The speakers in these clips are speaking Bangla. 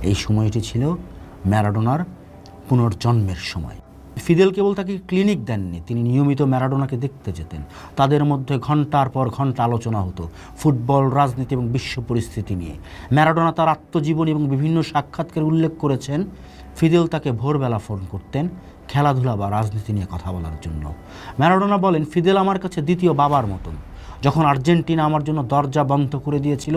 এই সময়টি ছিল ম্যারাডোনার পুনর্জন্মের সময়। ফিদেল কেবল তাকে ক্লিনিক দেননি, তিনি নিয়মিত ম্যারাডোনাকে দেখতে যেতেন। তাদের মধ্যে ঘন্টার পর ঘন্টা আলোচনা হতো ফুটবল, রাজনীতি এবং বিশ্ব পরিস্থিতি নিয়ে। ম্যারাডোনা তার আত্মজীবনী এবং বিভিন্ন সাক্ষাৎকারে উল্লেখ করেছেন ফিদেল তাকে ভোরবেলা ফোন করতেন খেলাধুলা বা রাজনীতি নিয়ে কথা বলার জন্য। ম্যারাডোনা বলেন, ফিদেল আমার কাছে দ্বিতীয় বাবার মতন। যখন আর্জেন্টিনা আমার জন্য দরজা বন্ধ করে দিয়েছিল,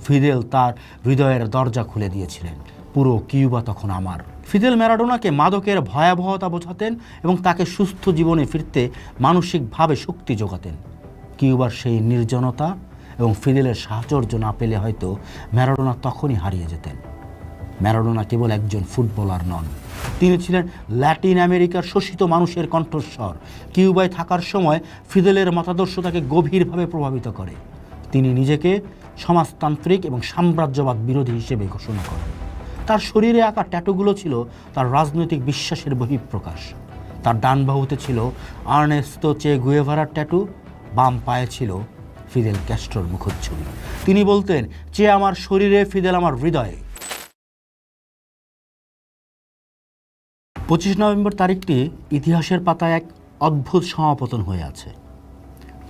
ফিদেল তার হৃদয়ের দরজা খুলে দিয়েছিলেন। পুরো কিউবা তখন আমার। ফিদেল ম্যারাডোনাকে মাদকের ভয়াবহতা বোঝাতেন এবং তাকে সুস্থ জীবনে ফিরতে মানসিকভাবে শক্তি যোগাতেন। কিউবার সেই নির্জনতা এবং ফিদেলের সাহচর্য না পেলে হয়তো ম্যারাডোনা তখনই হারিয়ে যেতেন। ম্যারাডোনা কেবল একজন ফুটবলার নন, তিনি ছিলেন ল্যাটিন আমেরিকার শোষিত মানুষের কণ্ঠস্বর। কিউবায় থাকার সময় ফিদেলের মতাদর্শ তাকে গভীরভাবে প্রভাবিত করে। তিনি নিজেকে সমাজতান্ত্রিক এবং সাম্রাজ্যবাদ বিরোধী হিসেবে ঘোষণা করেন। তার শরীরে আঁকা ট্যাটুগুলো ছিল তার রাজনৈতিক বিশ্বাসের বহিঃপ্রকাশ। তার ডান বাহুতে ছিল আর্নেস্তো চে গুয়েভারার ট্যাটু, বাম পায়ে ছিল ফিদেল ক্যাস্ট্রোর মুখচ্ছবি। তিনি বলতেন, চে আমার শরীরে, ফিদেল আমার হৃদয়ে। 25 নভেম্বর তারিখটি ইতিহাসের পাতায় এক অদ্ভুত সমাপতন হয়ে আছে।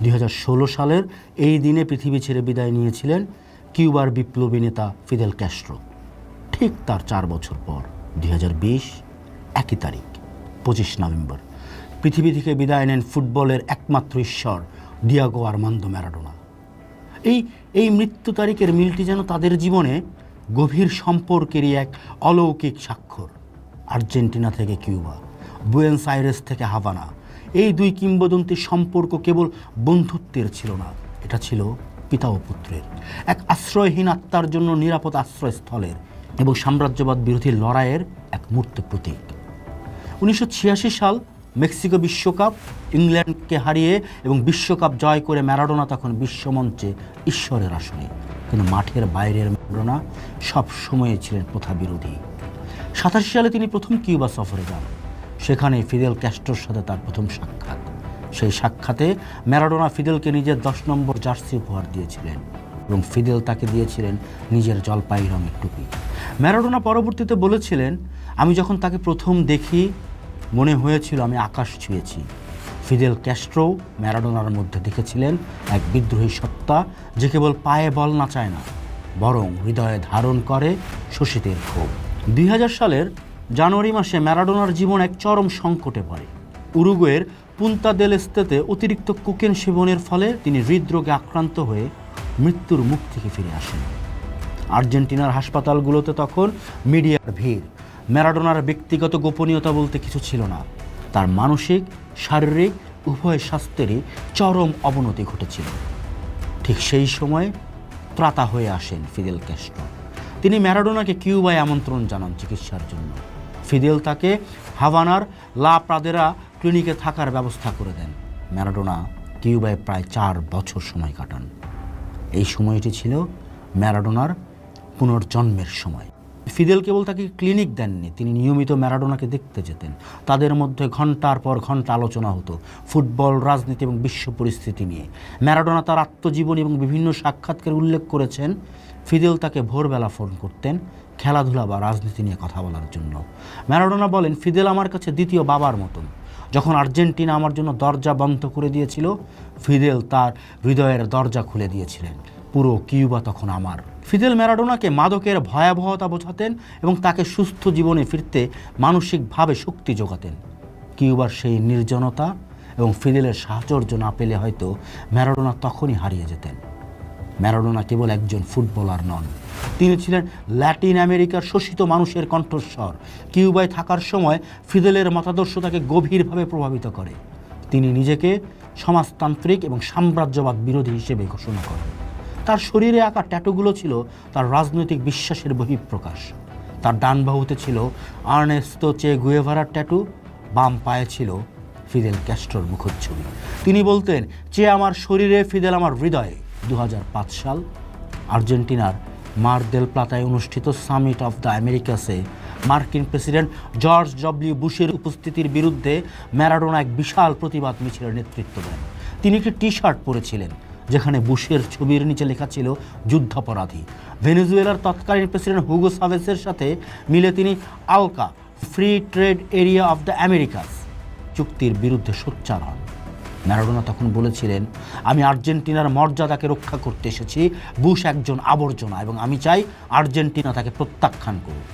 2016 সালের এই দিনে পৃথিবী ছেড়ে বিদায় নিয়েছিলেন কিউবার বিপ্লবী নেতা ফিদেল ক্যাস্ট্রো। ঠিক তার 4 বছর পর 2020 একই তারিখ 25 নভেম্বর পৃথিবী থেকে বিদায় নেন ফুটবলের একমাত্র ঈশ্বর ডিয়েগো আর্মান্দো ম্যারাডোনা। এই মৃত্যু তারিখের মিলটি যেন তাদের জীবনে গভীর সম্পর্কেরই এক অলৌকিক স্বাক্ষর। আর্জেন্টিনা থেকে কিউবা, বুয়েনস আইরেস থেকে হাভানা, এই দুই কিংবদন্তির সম্পর্ক কেবল বন্ধুত্বের ছিল না, এটা ছিল পিতা ও পুত্রের, এক আশ্রয়হীন আত্মার জন্য নিরাপদ আশ্রয়স্থলের এবং সাম্রাজ্যবাদ বিরোধী লড়াইয়ের এক মূর্ত প্রতীক। 1986 সাল মেক্সিকো বিশ্বকাপ, ইংল্যান্ডকে হারিয়ে এবং বিশ্বকাপ জয় করে ম্যারাডোনা তখন বিশ্বমঞ্চে ঈশ্বরের আসনে, কিন্তু মাঠের বাইরের ম্যারাডোনা সব সময় ছিলেন প্রথা বিরোধী। 87 সালে তিনি প্রথম কিউবা সফরে যান। সেখানে ফিদেল ক্যাস্ট্রোর সাথে তার প্রথম সাক্ষাৎ। সেই সাক্ষাতে ম্যারাডোনা ফিদেলকে নিজের 10 নম্বর জার্সি উপহার দিয়েছিলেন এবং ফিদেল তাকে দিয়েছিলেন নিজের জলপাই রঙের টুপি। ম্যারাডোনা পরবর্তীতে বলেছিলেন, আমি যখন তাকে প্রথম দেখি মনে হয়েছিল আমি আকাশ ছুঁয়েছি। ফিদেল ক্যাস্ট্রো ম্যারাডোনার মধ্যে দেখেছিলেন এক বিদ্রোহী সত্তা, যে কেবল পায়ে বল নাচায় না, বরং হৃদয়ে ধারণ করে শোষিতের ক্ষোভ। 2000 সালের জানুয়ারি মাসে ম্যারাডোনার জীবন এক চরম সংকটে পড়ে। উরুগুয়ের পুন্তা দেল এস্তেতে অতিরিক্ত কোকেন সেবনের ফলে তিনি হৃদরোগে আক্রান্ত হয়ে মৃত্যুর মুখ থেকে ফিরে আসেন। আর্জেন্টিনার হাসপাতালগুলোতে তখন মিডিয়ার ভিড়। ম্যারাডোনার ব্যক্তিগত গোপনীয়তা বলতে কিছু ছিল না। তার মানসিক, শারীরিক উভয় স্বাস্থ্যেরই চরম অবনতি ঘটেছিল। ঠিক সেই সময় ত্রাতা হয়ে আসেন ফিদেল ক্যাস্ট্রো। তিনি ম্যারাডোনাকে কিউবায় আমন্ত্রণ জানান চিকিৎসার জন্য। ফিদেল তাকে হাভানার লা প্রাদেরা ক্লিনিকে থাকার ব্যবস্থা করে দেন। ম্যারাডোনা কিউবায় প্রায় 4 বছর সময় কাটান। এই সময়টি ছিল ম্যারাডোনার পুনর্জন্মের সময়। ফিদেল কেবল তাকে ক্লিনিক দেননি, তিনি নিয়মিত ম্যারাডোনাকে দেখতে যেতেন। তাদের মধ্যে ঘন্টার পর ঘন্টা আলোচনা হতো ফুটবল, রাজনীতি এবং বিশ্ব পরিস্থিতি নিয়ে। ম্যারাডোনা তার আত্মজীবনী এবং বিভিন্ন সাক্ষাৎকারে উল্লেখ করেছেন ফিদেল তাকে ভোরবেলা ফোন করতেন খেলাধুলা বা রাজনীতি নিয়ে কথা বলার জন্য। ম্যারাডোনা বলেন, ফিদেল আমার কাছে দ্বিতীয় বাবার মতন। যখন আর্জেন্টিনা আমার জন্য দরজা বন্ধ করে দিয়েছিল, ফিদেল তার হৃদয়ের দরজা খুলে দিয়েছিলেন। পুরো কিউবা তখন আমার। ফিদেল ম্যারাডোনাকে মাদকের ভয়াবহতা বোঝাতেন এবং তাকে সুস্থ জীবনে ফিরতে মানসিকভাবে শক্তি যোগাতেন। কিউবার সেই নির্জনতা এবং ফিদেলের সাহচর্য না পেলে হয়তো ম্যারাডোনা তখনই হারিয়ে যেতেন। ম্যারাডোনা কেবল একজন ফুটবলার নন, তিনি ছিলেন ল্যাটিন আমেরিকার শোষিত মানুষের কণ্ঠস্বর। কিউবায় থাকার সময় ফিদেলের মতাদর্শ তাকে গভীরভাবে প্রভাবিত করে। তিনি নিজেকে সমাজতান্ত্রিক এবং সাম্রাজ্যবাদ বিরোধী হিসেবে ঘোষণা করেন। তার শরীরে আঁকা ট্যাটুগুলো ছিল তার রাজনৈতিক বিশ্বাসের বহিঃপ্রকাশ। তার ডান বাহুতে ছিল আর্নেস্তো চে গুয়েভারার ট্যাটু, বাম পায়ে ছিল ফিদেল ক্যাস্ট্রোর মুখচ্ছবি। তিনি বলতেন, চে আমার শরীরে, ফিদেল আমার হৃদয়ে। 2005 সাল আর্জেন্টিনার মার দেল প্লাতায় অনুষ্ঠিত সামিট অফ দ্য আমেরিকাসে মার্কিন প্রেসিডেন্ট জর্জ ডব্লিউ বুশের উপস্থিতির বিরুদ্ধে ম্যারাডোনা এক বিশাল প্রতিবাদ মিছিলের নেতৃত্ব দেন। তিনি একটি টি শার্ট পরেছিলেন যেখানে বুশের ছবির নিচে লেখা ছিল যুদ্ধাপরাধী। ভেনেজুয়েলার তৎকালীন প্রেসিডেন্ট হুগো সাভেজের সাথে মিলে তিনি Alka free trade area of the Americas চুক্তির বিরুদ্ধে সোচ্চার হন। ম্যারাডোনা তখন বলেছিলেন, আমি আর্জেন্টিনার মর্যাদাকে রক্ষা করতে এসেছি, বুশ একজন আবর্জনা এবং আমি চাই আর্জেন্টিনা তাকে প্রত্যাখ্যান করুক।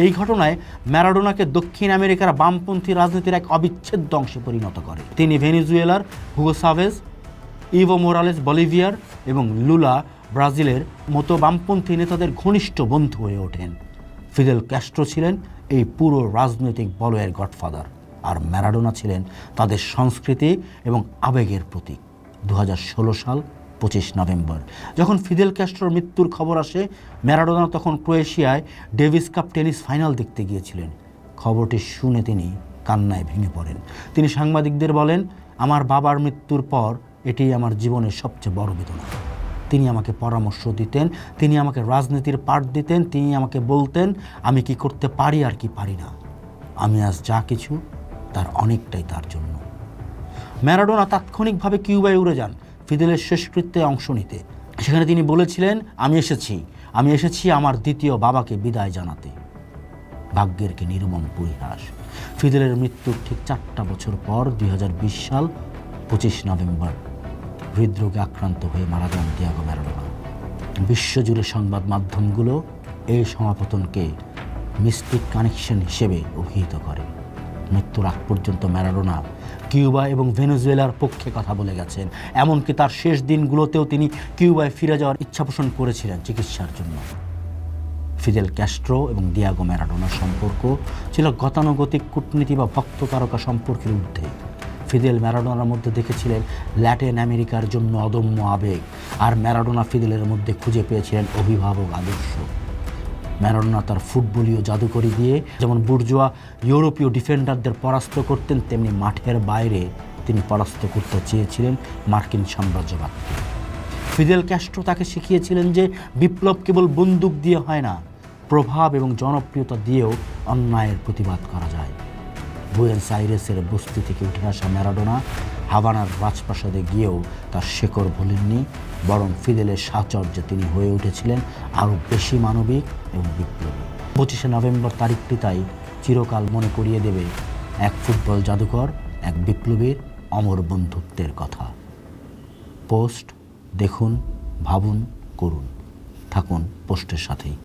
এই ঘটনায় ম্যারাডোনাকে দক্ষিণ আমেরিকার বামপন্থী রাজনীতির এক অবিচ্ছেদ্য অংশে পরিণত করে। তিনি ভেনেজুয়েলার হুগো সাভেজ, ইভো মোরালেস বলিভিয়ার এবং লুলা ব্রাজিলের মতো বামপন্থী নেতাদের ঘনিষ্ঠ বন্ধু হয়ে ওঠেন। ফিদেল ক্যাস্ট্রো ছিলেন এই পুরো রাজনৈতিক বলয়ের গডফাদার, আর ম্যারাডোনা ছিলেন তাদের সংস্কৃতি এবং আবেগের প্রতীক। 2016 সাল 25 নভেম্বর যখন ফিদেল ক্যাস্ট্রোর মৃত্যুর খবর আসে, ম্যারাডোনা তখন ক্রোয়েশিয়ায় ডেভিস কাপ টেনিস ফাইনাল দেখতে গিয়েছিলেন। খবরটি শুনে তিনি কান্নায় ভেঙে পড়েন। তিনি সাংবাদিকদের বলেন, আমার বাবার মৃত্যুর পর এটি আমার জীবনের সবচেয়ে বড় বেদনা। তিনি আমাকে পরামর্শ দিতেন, তিনি আমাকে রাজনীতির পাঠ দিতেন, তিনি আমাকে বলতেন আমি কি করতে পারি আর কি পারি না। আমি আজ যা কিছু তার অনেকটাই তার জন্য। ম্যারাডোনা তাৎক্ষণিকভাবে কিউবায় উড়ে যান ফিদেলের শেষকৃত্যে অংশ নিতে। সেখানে তিনি বলেছিলেন, আমি এসেছি আমার দ্বিতীয় বাবাকে বিদায় জানাতে। ভাগ্যের কি নির্মম পরিহাস। ফিদেলের মৃত্যুর ঠিক 4টা বছর পর 2020 সাল 25 নভেম্বর হৃদরোগে আক্রান্ত হয়ে মারা যান দিয়েগো ম্যারাডোনা। বিশ্বজুড়ে সংবাদ মাধ্যমগুলো এই সমাপতনকে মিস্টিক কানেকশন হিসেবে অভিহিত করে। মৃত্যুর আগ পর্যন্ত ম্যারাডোনা কিউবা এবং ভেনেজুয়েলার পক্ষে কথা বলে গেছেন। এমনকি তার শেষ দিনগুলোতেও তিনি কিউবায় ফিরে যাওয়ার ইচ্ছা পোষণ করেছিলেন চিকিৎসার জন্য। ফিদেল ক্যাস্ট্রো এবং দিয়েগো ম্যারাডোনার সম্পর্ক ছিল গতানুগতিক কূটনীতি বা ভক্ত তারকা সম্পর্কের ঊর্ধ্বে। ফিদেল ম্যারাডোনার মধ্যে দেখেছিলেন ল্যাটিন আমেরিকার জন্য অদম্য আবেগ, আর ম্যারাডোনা ফিদেলের মধ্যে খুঁজে পেয়েছিলেন অভিভাবক আদর্শ। ম্যারাডোনা তার ফুটবলীয় জাদুকরি দিয়ে যেমন বুর্জোয়া ইউরোপীয় ডিফেন্ডারদের পরাস্ত করতেন, তেমনি মাঠের বাইরে তিনি পরাস্ত করতে চেয়েছিলেন মার্কিন সাম্রাজ্যবাদকে। ফিদেল ক্যাস্ট্রো তাকে শিখিয়েছিলেন যে বিপ্লব কেবল বন্দুক দিয়ে হয় না, প্রভাব এবং জনপ্রিয়তা দিয়েও অন্যায়ের প্রতিবাদ করা যায়। বুয়েন্স আইরেসের বস্তি থেকে উঠে আসা ম্যারাডোনা হাভানার রাজপ্রাসাদে গিয়েও তার শেকড় ভোলেননি, বরং ফিদেলের সাহচর্যে তিনি হয়ে উঠেছিলেন আরও বেশি মানবিক এবং বিপ্লবী। 25 নভেম্বর তারিখটি তাই চিরকাল মনে করিয়ে দেবে এক ফুটবল জাদুকর, এক বিপ্লবীর অমর বন্ধুত্বের কথা। পোস্ট দেখুন, ভাবুন, করুন। থাকুন পোস্টের সাথেই।